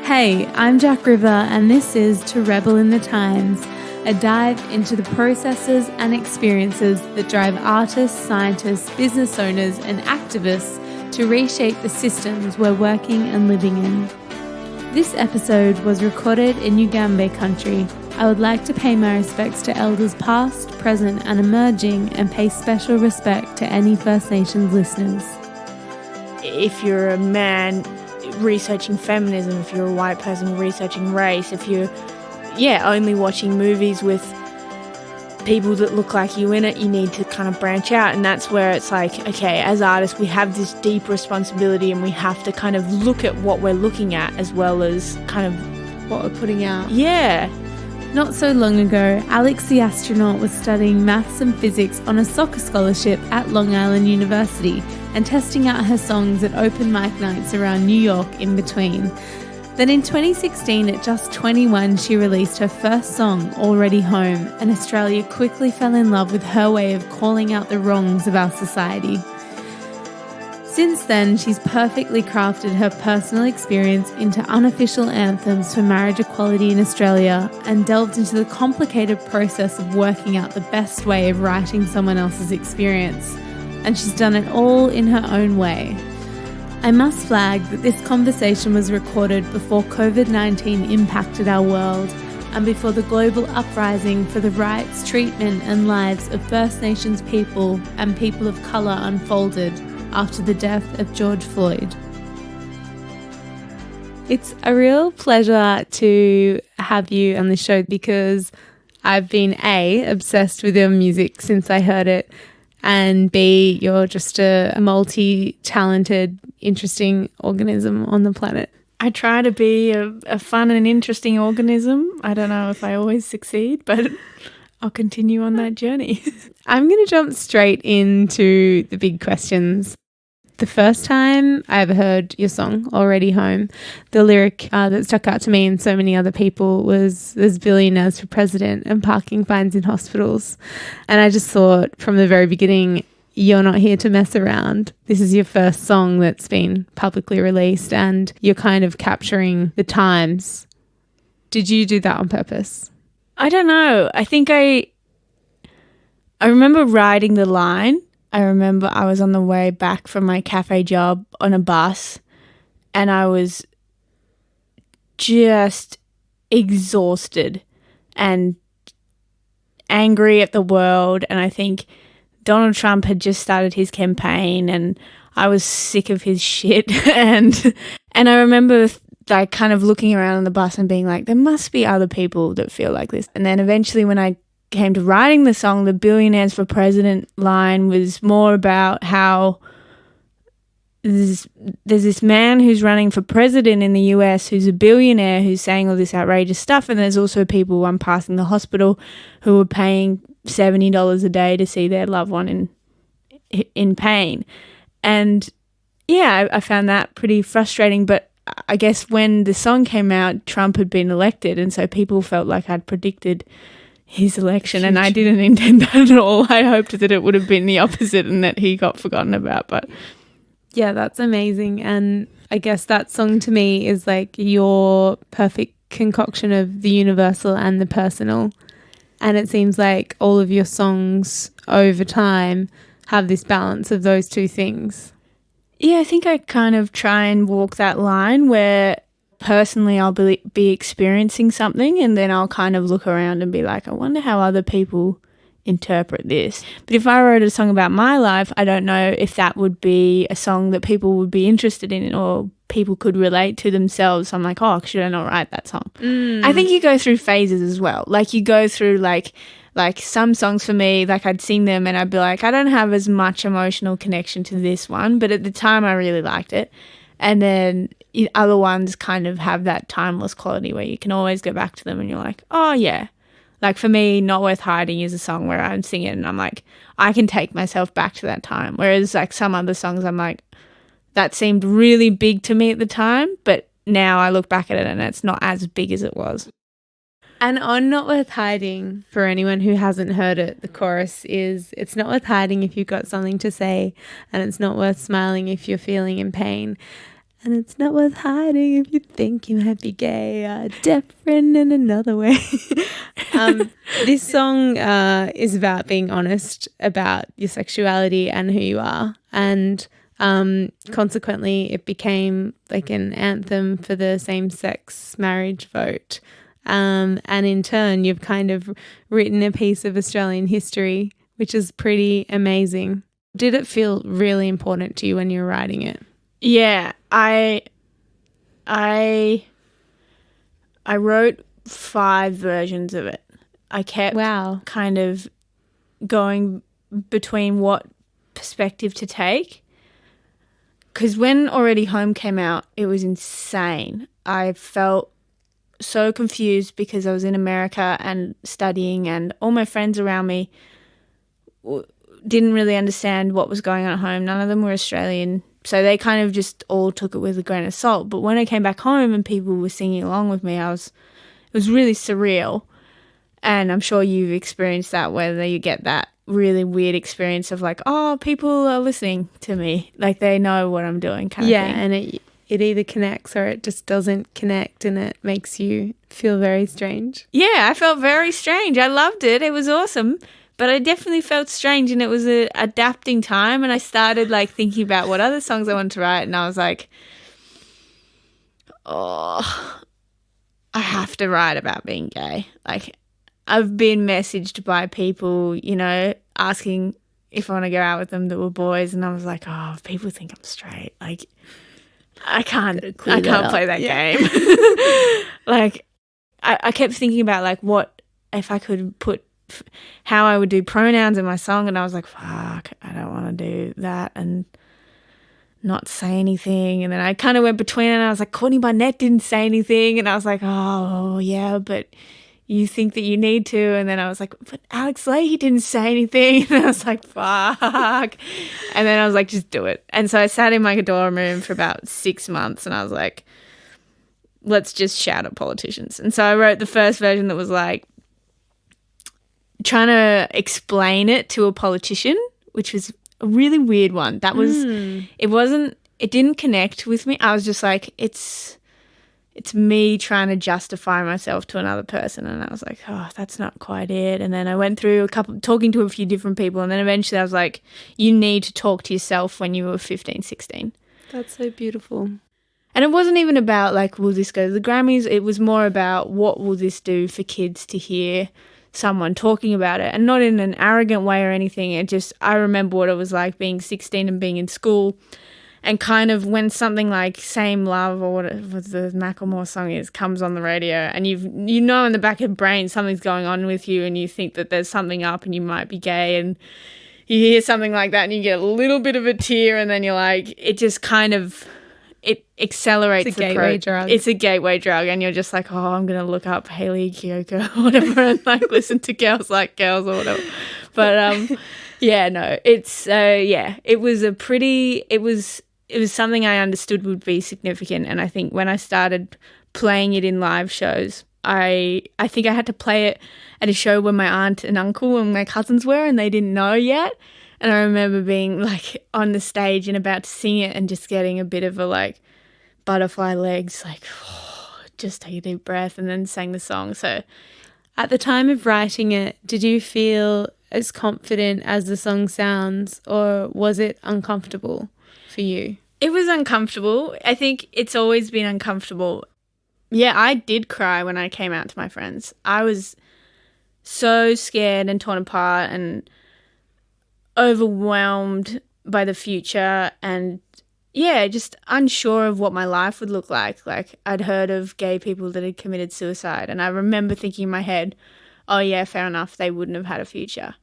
Hey, I'm Jack River, and this is To Rebel in the Times, a dive into the processes and experiences that drive artists, scientists, business owners, and activists to reshape the systems we're working and living in. This episode was recorded in Ugambe country. I would like to pay my respects to elders past, present, and emerging, and pay special respect to any First Nations listeners. If you're a man researching feminism, if you're a white person researching race, if you're only watching movies with people that look like you in it, you need to kind of branch out. And that's where it's like, okay, as artists we have this deep responsibility and we have to kind of look at what we're looking at as well as kind of what we're putting out. Yeah. Not so long ago, Alex the astronaut was studying maths and physics on a soccer scholarship at Long Island University and testing out her songs at open mic nights around New York in between. Then in 2016, at just 21, she released her first song, Already Home, and Australia quickly fell in love with her way of calling out the wrongs of our society. Since then, she's perfectly crafted her personal experience into unofficial anthems for marriage equality in Australia and delved into the complicated process of working out the best way of writing someone else's experience. And she's done it all in her own way. I must flag that this conversation was recorded before COVID-19 impacted our world and before the global uprising for the rights, treatment and lives of First Nations people and people of colour unfolded after the death of George Floyd. It's a real pleasure to have you on the show because I've been A, obsessed with your music since I heard it, and B, you're just a multi-talented, interesting organism on the planet. I try to be a fun and interesting organism. I don't know if I always succeed, but I'll continue on that journey. I'm going to jump straight into the big questions. The first time I ever heard your song, Already Home, the lyric that stuck out to me and so many other people was, "There's billionaires for president and parking fines in hospitals." And I just thought from the very beginning, you're not here to mess around. This is your first song that's been publicly released and you're kind of capturing the times. Did you do that on purpose? I don't know. I think I remember writing the line. I remember I was on the way back from my cafe job on a bus and I was just exhausted and angry at the world. And I think Donald Trump had just started his campaign and I was sick of his shit. and I remember like kind of looking around on the bus and being like, there must be other people that feel like this. And then eventually when I came to writing the song, the billionaires for president line was more about how there's this man who's running for president in the US who's a billionaire who's saying all this outrageous stuff, and there's also people I'm passing the hospital who are paying $70 a day to see their loved one in pain. And yeah, I found that pretty frustrating, but I guess when the song came out, Trump had been elected, and so people felt like I'd predicted his election, and I didn't intend that at all. I hoped that it would have been the opposite and that he got forgotten about. But yeah, that's amazing. And I guess that song to me is like your perfect concoction of the universal and the personal. And it seems like all of your songs over time have this balance of those two things. Yeah, I think I kind of try and walk that line where personally I'll be experiencing something and then I'll kind of look around and be like, I wonder how other people interpret this. But if I wrote a song about my life, I don't know if that would be a song that people would be interested in or people could relate to themselves. I'm like, oh, should I not write that song? I think you go through phases as well. Like you go through like some songs for me, like I'd sing them and I'd be like, I don't have as much emotional connection to this one, but at the time I really liked it. And then other ones kind of have that timeless quality where you can always go back to them and you're like, oh yeah. Like for me, Not Worth Hiding is a song where I'm singing and I'm like, I can take myself back to that time. Whereas like some other songs I'm like, that seemed really big to me at the time, but now I look back at it and it's not as big as it was. And on Not Worth Hiding, for anyone who hasn't heard it, the chorus is, it's not worth hiding if you've got something to say, and it's not worth smiling if you're feeling in pain. And it's not worth hiding if you think you might be gay. Different in another way. This song is about being honest about your sexuality and who you are. And consequently, it became like an anthem for the same-sex marriage vote. And in turn, you've kind of written a piece of Australian history, which is pretty amazing. Did it feel really important to you when you were writing it? Yeah, I wrote 5 versions of it. I kept kind of going between what perspective to take. Because when Already Home came out, it was insane. I felt so confused because I was in America and studying, and all my friends around me didn't really understand what was going on at home. None of them were Australian. So they kind of just all took it with a grain of salt. But when I came back home and people were singing along with me, it was really surreal. And I'm sure you've experienced that, whether you get that really weird experience of like, oh, people are listening to me. Like they know what I'm doing kind of thing. Yeah, and it either connects or it just doesn't connect, and it makes you feel very strange. Yeah, I felt very strange. I loved it. It was awesome. But I definitely felt strange, and it was an adapting time, and I started like thinking about what other songs I wanted to write, and I was like, oh, I have to write about being gay. Like I've been messaged by people, you know, asking if I want to go out with them that were boys, and I was like, oh, people think I'm straight. Like I can't play that game. Like I kept thinking about like what if I could put how I would do pronouns in my song, and I was like, fuck, I don't want to do that and not say anything. And then I kind of went between, and I was like, Courtney Barnett didn't say anything, and I was like, oh yeah, but you think that you need to. And then I was like, but Alex Leahy didn't say anything, and I was like, fuck. And then I was like, just do it. And so I sat in my dorm room for about 6 months, and I was like, let's just shout at politicians. And so I wrote the first version that was like trying to explain it to a politician, which was a really weird one. That was, it didn't connect with me. I was just like, it's me trying to justify myself to another person. And I was like, oh, that's not quite it. And then I went through talking to a few different people. And then eventually I was like, you need to talk to yourself when you were 15, 16. That's so beautiful. And it wasn't even about like, will this go to the Grammys? It was more about what will this do for kids to hear someone talking about it, and not in an arrogant way or anything. It just, I remember what it was like being 16 and being in school, and kind of when something like Same Love or whatever the Macklemore song is comes on the radio, and you know in the back of your brain something's going on with you, and you think that there's something up and you might be gay, and you hear something like that and you get a little bit of a tear, and then you're like, it just kind of, it accelerates. It's a gateway drug. It's a gateway drug, and you're just like, oh, I'm going to look up Hayley Kiyoko or whatever and like listen to Girls Like Girls or whatever. But yeah, no, it's it was something I understood would be significant. And I think when I started playing it in live shows, I think I had to play it at a show where my aunt and uncle and my cousins were, and they didn't know yet. And I remember being like on the stage and about to sing it and just getting a bit of a like butterfly legs, like just take a deep breath, and then sang the song. So at the time of writing it, did you feel as confident as the song sounds, or was it uncomfortable for you? It was uncomfortable. I think it's always been uncomfortable. Yeah, I did cry when I came out to my friends. I was so scared and torn apart and overwhelmed by the future, and yeah, just unsure of what my life would look like. Like I'd heard of gay people that had committed suicide, and I remember thinking in my head, oh yeah, fair enough, they wouldn't have had a future.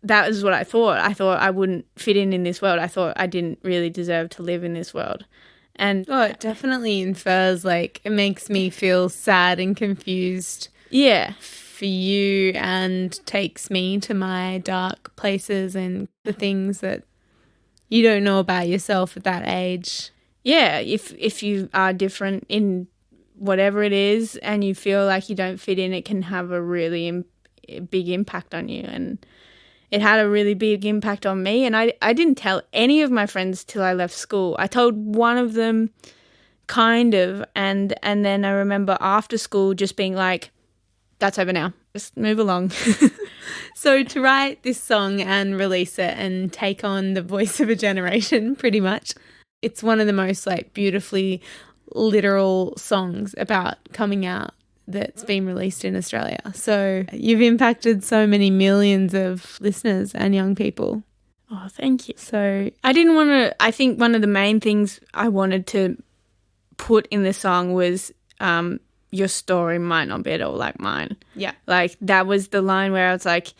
That was what I thought. I thought I wouldn't fit in this world. I thought I didn't really deserve to live in this world. And it definitely infers, like, it makes me feel sad and confused. Yeah. For you, and takes me to my dark places and the things that you don't know about yourself at that age. Yeah, if you are different in whatever it is and you feel like you don't fit in, it can have a really big impact on you. And it had a really big impact on me. And I didn't tell any of my friends till I left school. I told one of them kind of, and then I remember after school just being like, that's over now. Just move along. So to write this song and release it and take on the voice of a generation, pretty much, it's one of the most like beautifully literal songs about coming out that's been released in Australia. So you've impacted so many millions of listeners and young people. Oh, thank you. So I think one of the main things I wanted to put in the song was your story might not be at all like mine. yeah. Like that was the line where I was like,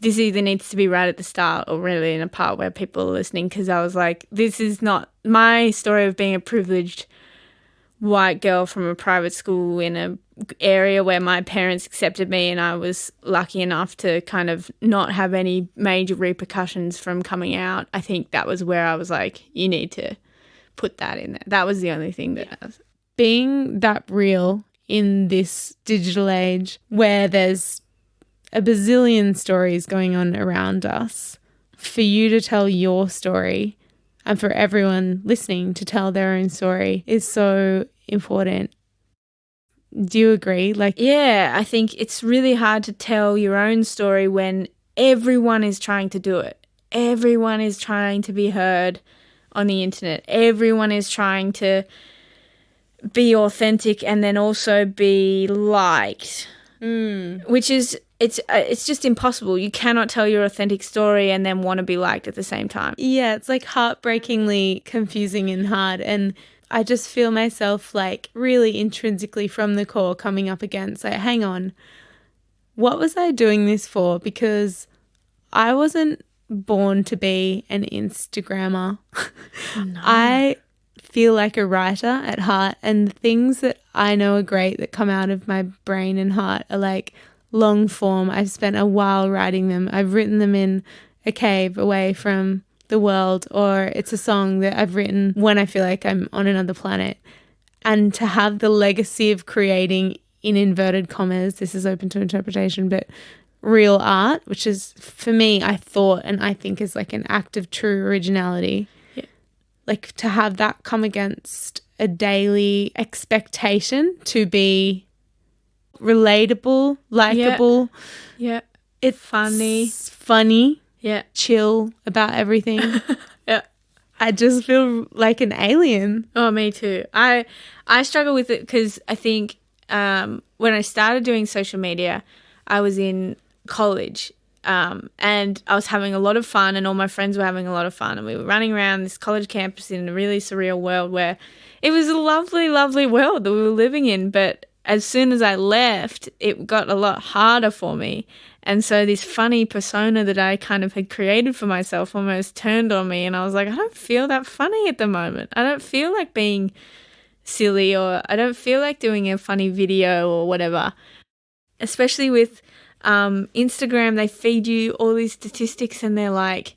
this either needs to be right at the start or really in a part where people are listening, because I was like, this is not my story of being a privileged white girl from a private school in a area where my parents accepted me, and I was lucky enough to kind of not have any major repercussions from coming out. I think that was where I was like, you need to put that in there. That was the only thing that I was... Being that real in this digital age where there's a bazillion stories going on around us, for you to tell your story and for everyone listening to tell their own story is so important. Do you agree? Yeah, I think it's really hard to tell your own story when everyone is trying to do it. Everyone is trying to be heard on the internet. Everyone is trying to be authentic and then also be liked, which is it's just impossible. You cannot tell your authentic story and then want to be liked at the same time. Yeah, it's like heartbreakingly confusing and hard. And I just feel myself like really intrinsically from the core coming up against like, hang on, what was I doing this for? Because I wasn't born to be an Instagrammer. No. I feel like a writer at heart, and the things that I know are great that come out of my brain and heart are like long form. I've spent a while writing them. I've written them in a cave away from the world, or it's a song that I've written when I feel like I'm on another planet. And to have the legacy of creating, in inverted commas, this is open to interpretation, but real art, which is for me, I thought and I think is like an act of true originality. Yeah. Like to have that come against a daily expectation to be relatable, likable. Yeah. It's funny. Yeah. Chill about everything. Yeah. I just feel like an alien. Oh, me too. I struggle with it because I think when I started doing social media, I was in college and I was having a lot of fun, and all my friends were having a lot of fun, and we were running around this college campus in a really surreal world where it was a lovely, lovely world that we were living in. But as soon as I left, it got a lot harder for me. And so this funny persona that I kind of had created for myself almost turned on me, and I was like, I don't feel that funny at the moment. I don't feel like being silly, or I don't feel like doing a funny video or whatever. Especially with Instagram, they feed you all these statistics and they're like,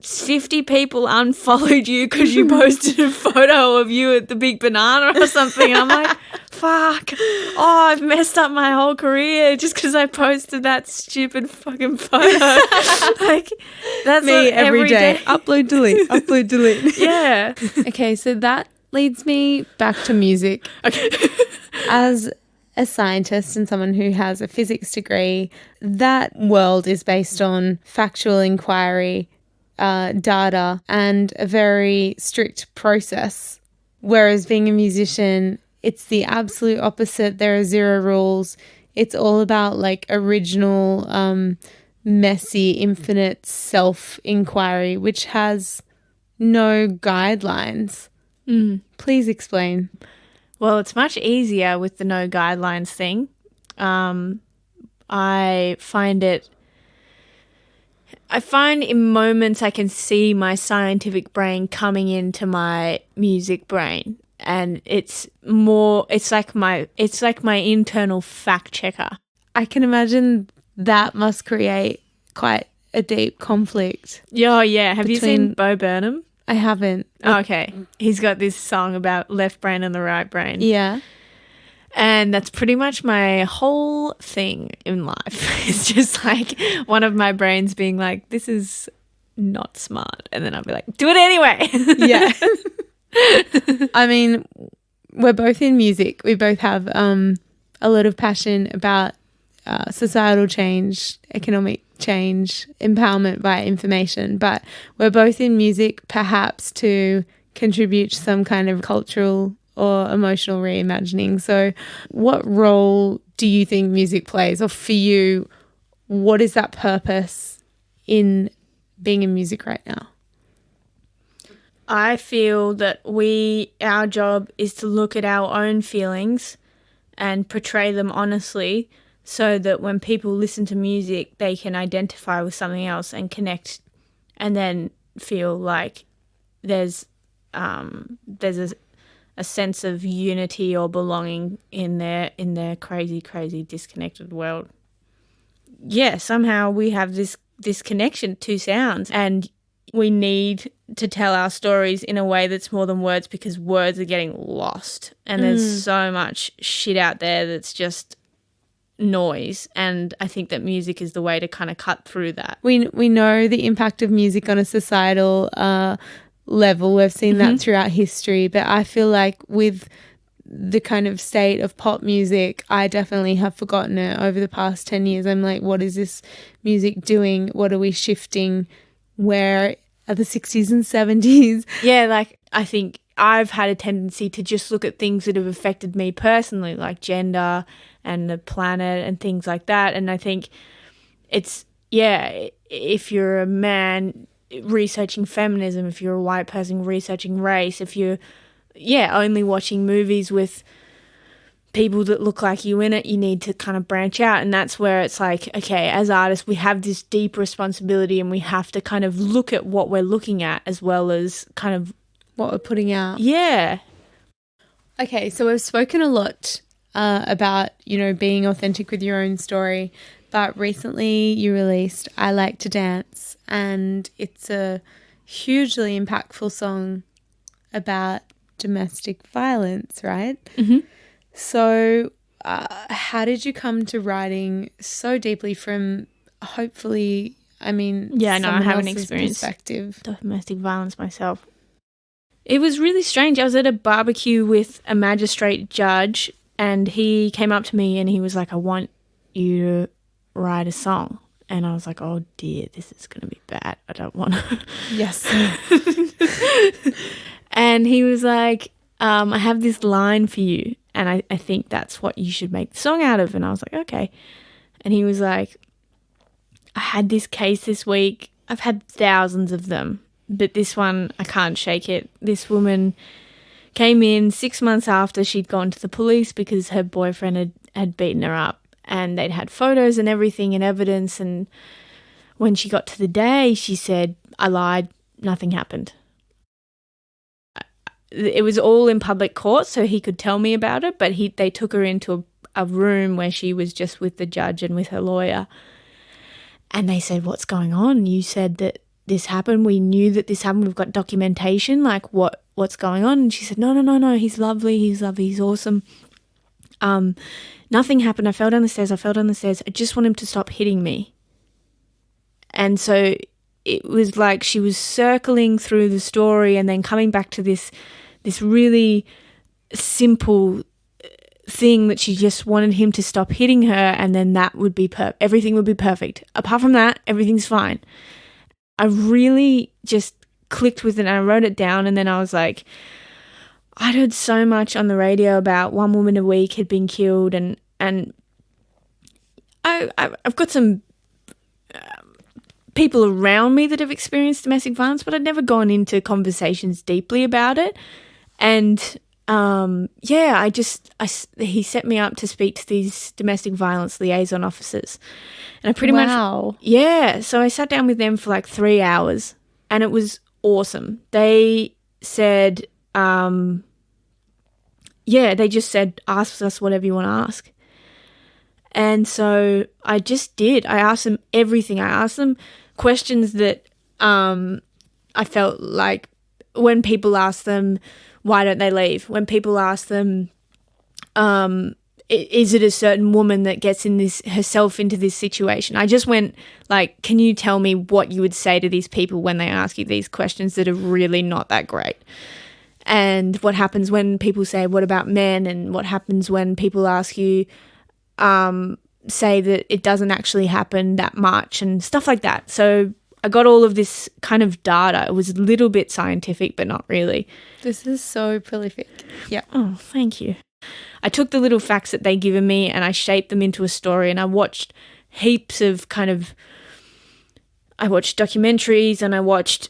50 people unfollowed you because you posted a photo of you at the Big Banana or something. I'm like, fuck. Oh, I've messed up my whole career just because I posted that stupid fucking photo. Like, that's Me every day. Upload, delete, upload, delete. Yeah. Okay, so that leads me back to music. Okay. As a scientist and someone who has a physics degree, that world is based on factual inquiry, data, and a very strict process. Whereas being a musician, it's the absolute opposite. There are zero rules. It's all about like original, messy, infinite self-inquiry, which has no guidelines. Please explain. Well, it's much easier with the no guidelines thing. I find in moments I can see my scientific brain coming into my music brain, and it's like my internal fact checker. I can imagine that must create quite a deep conflict. Oh, yeah. Have you seen Bo Burnham? I haven't. Oh, okay. He's got this song about left brain and the right brain. Yeah. And that's pretty much my whole thing in life. It's just like one of my brains being like, this is not smart. And then I'll be like, do it anyway. Yeah. I mean, we're both in music. We both have a lot of passion about societal change, economic change, empowerment via information. But we're both in music perhaps to contribute some kind of cultural or emotional reimagining. So what role do you think music plays? Or for you, what is that purpose in being in music right now? I feel that our job is to look at our own feelings and portray them honestly so that when people listen to music, they can identify with something else and connect and then feel like there's a sense of unity or belonging in their crazy, crazy disconnected world. Yeah, somehow we have this connection to sounds, and we need to tell our stories in a way that's more than words, because words are getting lost and there's so much shit out there that's just noise, and I think that music is the way to kind of cut through that. We know the impact of music on a societal level. We've seen that throughout history, but I feel like with the kind of state of pop music, I definitely have forgotten it over the past 10 years. I'm like, what is this music doing? What are we shifting? Where are the 60s and 70s? Yeah, like I think I've had a tendency to just look at things that have affected me personally, like gender and the planet and things like that. And I think it's, if you're a man researching feminism, if you're a white person researching race, if you're only watching movies with people that look like you in it, you need to kind of branch out. And that's where it's like, okay, as artists, we have this deep responsibility and we have to kind of look at what we're looking at as well as kind of what we're putting out. Yeah. Okay, so we've spoken a lot about, being authentic with your own story, but recently you released I Like to Dance, and it's a hugely impactful song about domestic violence, right? Mm-hmm. So how did you come to writing so deeply from, hopefully, I haven't experienced domestic violence myself. It was really strange. I was at a barbecue with a magistrate judge, and he came up to me and he was like, I want you to write a song. And I was like, oh dear, this is going to be bad. I don't want to. Yes. And he was like, I have this line for you, and I think that's what you should make the song out of. And I was like, okay. And he was like, I had this case this week. I've had thousands of them, but this one, I can't shake it. This woman came in 6 months after she'd gone to the police because her boyfriend had beaten her up, and they'd had photos and everything and evidence. And when she got to the day, she said, I lied, nothing happened. It was all in public court, so he could tell me about it, but they took her into a room where she was just with the judge and with her lawyer. And they said, what's going on? You said that this happened. We knew that this happened. We've got documentation. Like, what's going on? And she said, no. He's lovely. He's awesome. Nothing happened. I fell down the stairs. I just want him to stop hitting me. And so it was like she was circling through the story and then coming back to this really simple thing that she just wanted him to stop hitting her, and then that would be everything would be perfect. Apart from that, everything's fine. I really just clicked with it, and I wrote it down, and then I was like, I'd heard so much on the radio about one woman a week had been killed, and I've got some people around me that have experienced domestic violence, but I'd never gone into conversations deeply about it. And he set me up to speak to these domestic violence liaison officers. And I pretty much, so I sat down with them for like 3 hours, and it was awesome. They said, they just said, ask us whatever you want to ask. And so I just did. I asked them everything. I asked them questions that I felt like when people ask them, why don't they leave? When people ask them, is it a certain woman that gets in this herself into this situation? I just went like, can you tell me what you would say to these people when they ask you these questions that are really not that great? And what happens when people say, what about men? And what happens when people ask you, say that it doesn't actually happen that much and stuff like that. So I got all of this kind of data. It was a little bit scientific, but not really. This is so prolific. Yeah. Oh, thank you. I took the little facts that they given me and I shaped them into a story, and I watched heaps of I watched documentaries, and I watched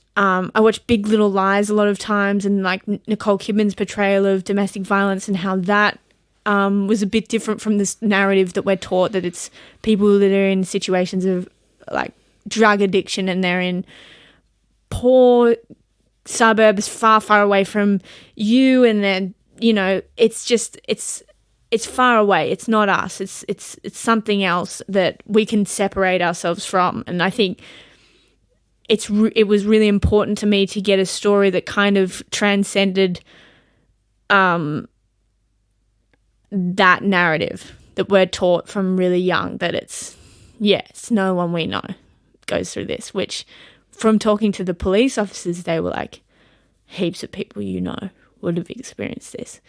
Big Little Lies a lot of times, and like Nicole Kidman's portrayal of domestic violence and how that was a bit different from this narrative that we're taught, that it's people that are in situations of like drug addiction and they're in poor suburbs far, far away from you, and then, you know, it's far away. It's not us. It's something else that we can separate ourselves from. And I think it was really important to me to get a story that kind of transcended that narrative that we're taught from really young, that it's no one we know goes through this, which from talking to the police officers, they were like, heaps of people you know would have experienced this.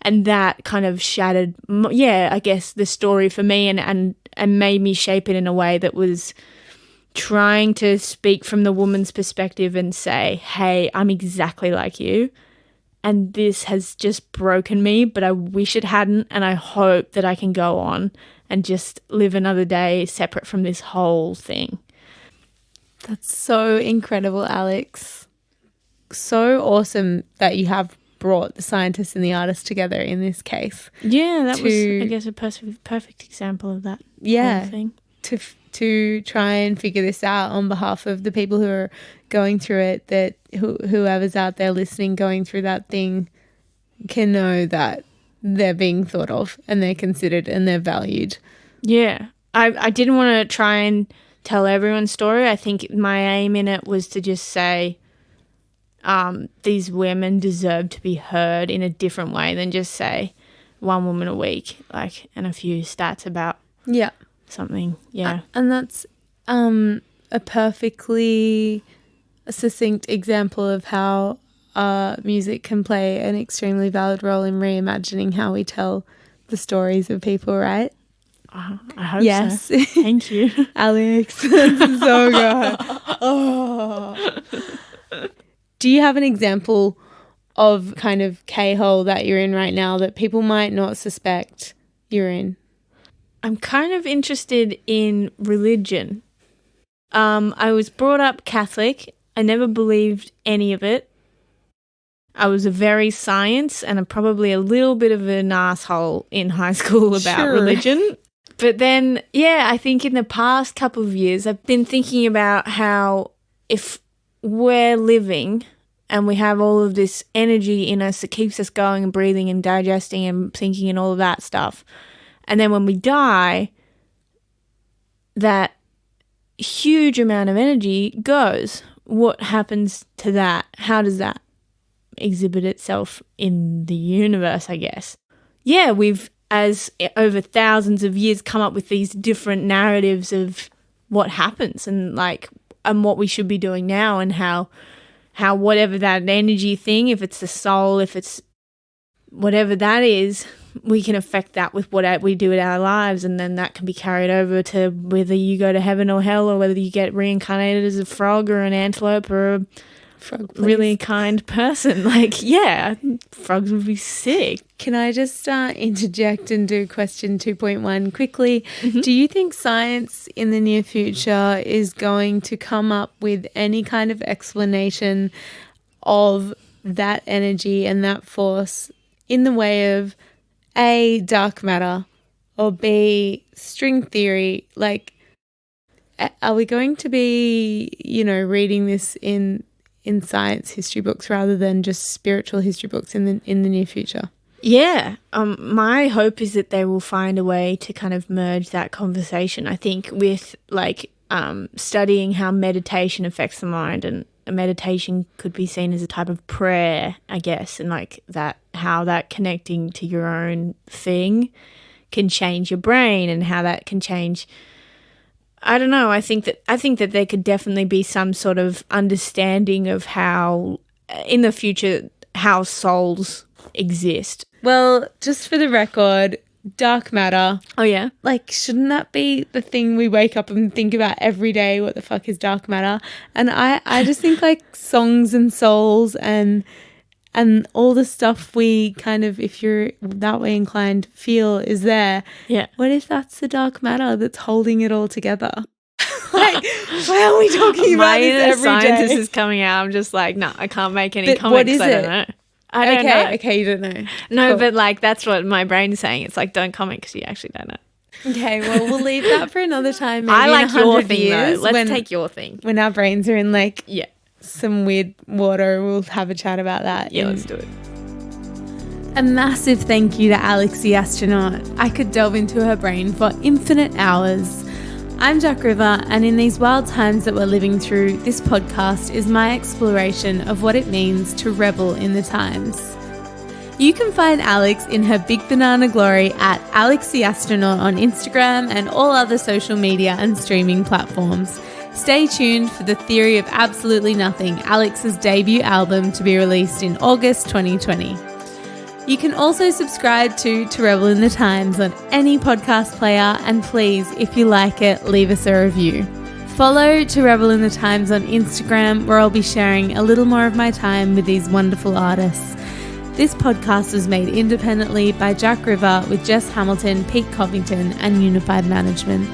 And that kind of shattered, I guess, the story for me, and made me shape it in a way that was trying to speak from the woman's perspective and say, hey, I'm exactly like you, and this has just broken me, but I wish it hadn't, and I hope that I can go on and just live another day separate from this whole thing. That's so incredible, Alex. So awesome that you have brought the scientists and the artists together in this case. Yeah, that was, I guess, a perfect example of that whole thing. To try and figure this out on behalf of the people who are going through it, that whoever's out there listening going through that thing can know that they're being thought of and they're considered and they're valued. Yeah. I didn't want to try and tell everyone's story. I think my aim in it was to just say these women deserve to be heard in a different way than just say one woman a week, like, and a few stats about something. Yeah. And that's a perfectly succinct example of how music can play an extremely valid role in reimagining how we tell the stories of people, right? I hope so. Thank you. Alex, this is so good. Oh. Do you have an example of kind of K-hole that you're in right now that people might not suspect you're in? I'm kind of interested in religion. I was brought up Catholic. I never believed any of it. I was a very science and probably a little bit of an asshole in high school about religion. But then, I think in the past couple of years, I've been thinking about how if we're living and we have all of this energy in us that keeps us going and breathing and digesting and thinking and all of that stuff, and then when we die, that huge amount of energy goes. What happens to that? How does that exhibit itself in the universe, I guess? Yeah, we've, as over thousands of years, come up with these different narratives of what happens and what we should be doing now, and how whatever that energy thing, if it's the soul, if it's whatever that is, we can affect that with what we do in our lives, and then that can be carried over to whether you go to heaven or hell, or whether you get reincarnated as a frog or an antelope or a really kind person. Frogs would be sick. Can I just interject and do question 2.1 quickly? Mm-hmm. Do you think science in the near future is going to come up with any kind of explanation of that energy and that force in the way of A, dark matter, or B, string theory? Are we going to be, reading this in science history books rather than just spiritual history books in the near future? Yeah. My hope is that they will find a way to kind of merge that conversation. I think with studying how meditation affects the mind, and meditation could be seen as a type of prayer, I guess, and how that connecting to your own thing can change your brain and how that can change. I don't know. I think that there could definitely be some sort of understanding of how, in the future, how souls exist. Well, just for the record, dark matter. Oh, yeah? Like, shouldn't that be the thing we wake up and think about every day? What the fuck is dark matter? And I just think like songs and souls and all the stuff we kind of, if you're that way inclined, feel is there. Yeah. What if that's the dark matter that's holding it all together? Like, why are we talking about this every scientist day? is coming out. I'm just like, no, I can't make any comments. What is I don't it? know. I don't know. Okay, you don't know. No, Cool. but like that's what my brain's saying. It's like, don't comment because you actually don't know. Okay, well, we'll leave that for another time. Maybe I like in your 100 thing years, though. Let's take your thing. When our brains are in like Yeah. some weird water, we'll have a chat about that. Yeah, let's do it. A massive thank you to Alex the astronaut. I could delve into her brain for infinite hours. I'm Jack River, and in these wild times that we're living through, this podcast is my exploration of what it means to rebel in the times. You can find Alex in her big banana glory at Alex the Astronaut on Instagram and all other social media and streaming platforms. Stay tuned for The Theory of Absolutely Nothing, Alex's debut album to be released in August 2020. You can also subscribe to Rebel in the Times on any podcast player, and please, if you like it, leave us a review. Follow To Rebel in the Times on Instagram, where I'll be sharing a little more of my time with these wonderful artists. This podcast was made independently by Jack River with Jess Hamilton, Pete Covington, and Unified Management.